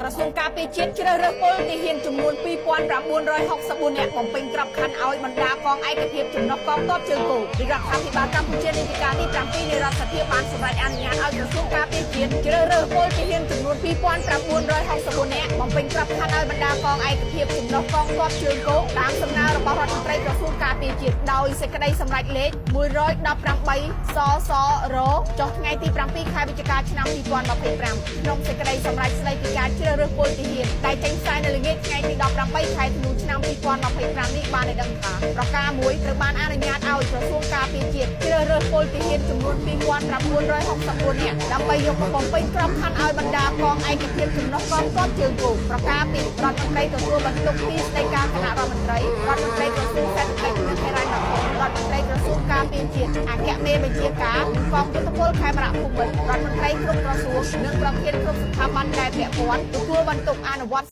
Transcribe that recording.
ក្រសួងការពារជាតិជ្រើសរើសពលទាហានចំនួន2964នាក់បំពេញក្របខ័ណ្ឌឲ្យបណ្ដាកងឯកភាពចំណុះកងទ័ពជើងគោរដ្ឋាភិបាលកម្ពុជានីតិកាលទី7នៃរដ្ឋសភាបានសម្រេចអនុញ្ញាតឲ្យក្រសួងការពារជាតិជ្រើសរើសពលទាហានចំនួន2964នាក់បំពេញក្របខ័ណ្ឌឲ្យបណ្ដាកងឯកភាពចំណុះកងទ័ពជើងគោតាមសំណើរបស់រដ្ឋមន្ត្រីក្រសួងការពារជាតិដោយសេចក្តីសម្រេចលេខ118សសរចុះថ្ងៃទី7ខែវិច្ឆិកាឆ្នាំ2025ក្នុងសេចក្តីសម្រេចស្តីពីការជ្រើសរើសពលទាហានដែលចេញផ្សាយនៅល្ងាចថ្ងៃទី18ខែធ្នូឆ្នាំ2025នេះបានឲ្យដឹងថាប្រការមួយត្រូវបានអនុញ្ញាតឲ្យក្រសួងការពារជាតិជ្រើសរើសពលទាហានចំនួន2964នាក់ដើម្បីយកមកបំពេញក្របខ័ណ្ឌឲ្យបណ្ដាកងឯកភាពចំណុះកងទ័ពជើងគោប្រការពីរដ្ឋមន្ត្រីទទួលបន្ទុកពីស្តីការគណៈរដ្ឋមន្ត្រីរដ្ឋមន្ត្រីក្រសួងសេដ្ឋកិច្ចនិងហិរញ្ញវត្ថុរដ្ឋមន្ត្រីក្រសួងការពារជាតិអគ្គមេបញ្ជាការនិងកងយុទ្ធពលខេមរៈភូមិន្ទរដ្ឋមន្ត្រីគ្រប់ក្រសួងនិងប្រធានគ្រប់ស្ថាប័នដែលពាក់ព័ន្ធទទួលបន្ទុកអនុវត្ត